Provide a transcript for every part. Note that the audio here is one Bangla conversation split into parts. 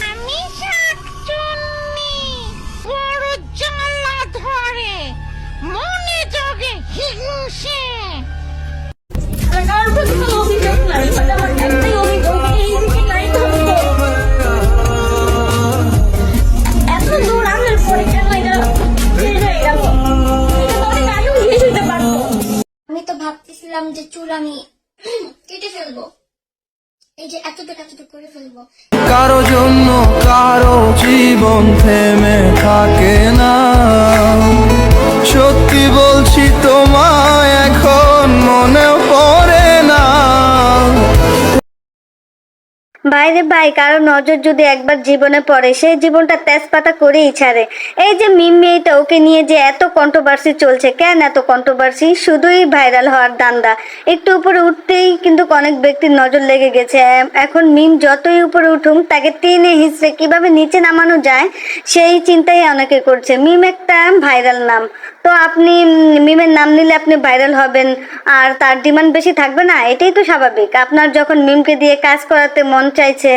আমি শাকচুন্নি, বড় জ্বালা ধরে, মনে জগে হিংসে। কারোর প্রতি কোনো অভিযোগ নাই, মানে আমার একটাই অভিযোগ, এই দিকে নাই থাকতো এত দূর আসার পরে কেন এটা শেষ হয়ে গেল? এটা তো অনেক আগেও শেষ হইতে পারতো। আমি তো ভাবতেছিলাম যে চুল আমি কেটে ফেলবো, এই যে এতটুকু এতটুকু করে ফেলবো। কারো জন্য কারো জীবন থেমে থাকে না, সত্যি বলছি তোমায় এখন মনেও পড়ে না। বাইরে ভাই, কারো নজর যদি একবার জীবনে পড়ে সেই জীবনটা তেজপাতা করেই ছাড়ে। এই যে মিম মেয়েটা, ওকে নিয়ে যে এত কন্ট্রোভার্সি চলছে, কেন এত কন্ট্রোভার্সি? শুধুই ভাইরাল হওয়ার দান্দা। একটু উপরে উঠতেই কিন্তু অনেক ব্যক্তির নজর লেগে গেছে। এখন মিম যতই উপরে উঠুক, তাকে টেনে হিঁচড়ে কিভাবে নিচে নামানো যায় সেই চিন্তাই অনেকে করছে। মিম একটা ভাইরাল নাম, তো আপনি মিমের নাম নিলে আপনি ভাইরাল হবেন আর তার ডিমান্ড বেশি থাকবে না, এটাই তো স্বাভাবিক। আপনার যখন মিমকে দিয়ে কাজ করাতে মন চাইছে,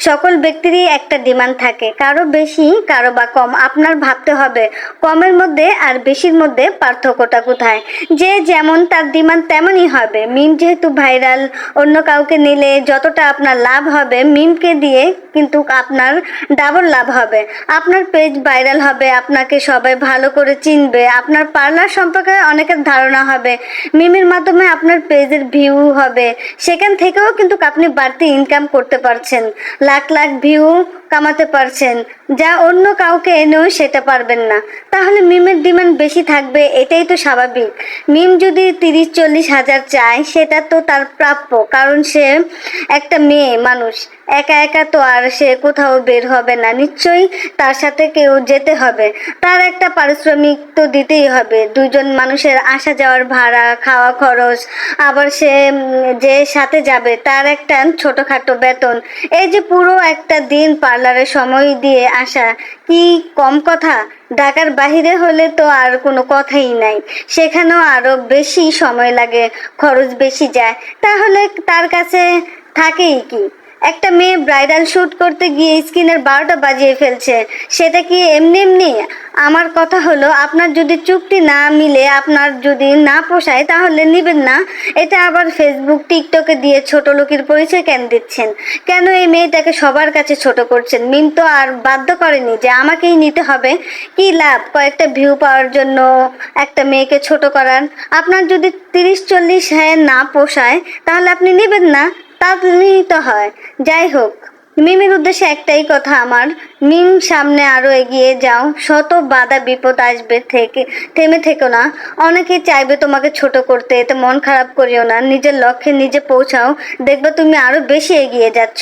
সকল ব্যক্তিরই একটা ডিমান্ড থাকে, কারো বেশি কারো বা কম। আপনার ভাবতে হবে কমের মধ্যে আর বেশির মধ্যে পার্থক্যটা কোথায়। যে যেমন তার ডিমান্ড তেমনই হবে। মিম যেহেতু ভাইরাল, অন্য কাউকে নিলে যতটা আপনার লাভ হবে, মিমকে দিয়ে কিন্তু আপনার ডাবল লাভ হবে। আপনার পেজ ভাইরাল হবে, আপনাকে সবাই ভালো করে চিনবে, আপনার পার্লার সম্পর্কে অনেকের ধারণা হবে, মিমের মাধ্যমে আপনার পেজের ভিউ হবে, সেখান থেকেও কিন্তু আপনি বাড়তি ইনকাম করতে পারছেন, লাখ লাখ ভিউ কামাতে পারছেন, যা অন্য কাউকে এনেও সেটা পারবেন না। তাহলে মিমের ডিমান্ড বেশি থাকবে, এটাই তো স্বাভাবিক। মিম যদি 30-40 হাজার চায়, সেটা তো তার প্রাপ্য, কারণ সে একটা মেয়ে মানুষ, একা একা তো আর সে কোথাও বের হবে না, নিশ্চয়ই তার সাথে কেউ যেতে হবে, তার একটা পারিশ্রমিক তো দিতেই হবে। দুজন মানুষের আসা যাওয়ার ভাড়া, খাওয়া খরচ, আবার সে যে সাথে যাবে তার একটা ছোটখাটো বেতন, এই যে পুরো একটা দিন পার্লারে সময় দিয়ে আসা কি কম কথা? ঢাকার বাহিরে হলে তো আর কোনো কথাই নাই, সেখানেও আরো বেশি সময় লাগে, খরচ বেশি যায়। তাহলে তার কাছে থাকেই কি? একটা মেয়ে ব্রাইডাল শ্যুট করতে গিয়ে স্কিনের 12টা বাজিয়ে ফেলছে, সেটা কি এমনি এমনি? আমার কথা হলো, আপনার যদি চুক্তি না মিলে, আপনার যদি না পোষায়, তাহলে নিবেন না। এটা আবার ফেসবুক টিকটকে দিয়ে ছোট লোকের পরিচয় কেন দিচ্ছেন? কেন এই মেয়েটাকে সবার কাছে ছোট করছেন? মিম তো আর বাধ্য করেনি যে আমাকেই নিতে হবে। কি লাভ কয়েকটা ভিউ পাওয়ার জন্য একটা মেয়েকে ছোট করার? আপনার যদি 30-40 না পোষায়, তাহলে আপনি নিবেন না, তাহলেই তো হয়। যাই হোক, মিমের উদ্দেশ্যে একটাই কথা আমার, মিম সামনে আরো এগিয়ে যাও, শত বাধা বিপদ আসবে, থেমে থেকো না। অনেকে চাইবে তোমাকে ছোট করতে, এতে মন খারাপ করিও না, নিজের লক্ষ্যে নিজে পৌঁছাও, দেখবে তুমি আরো বেশি এগিয়ে যাচ্ছ।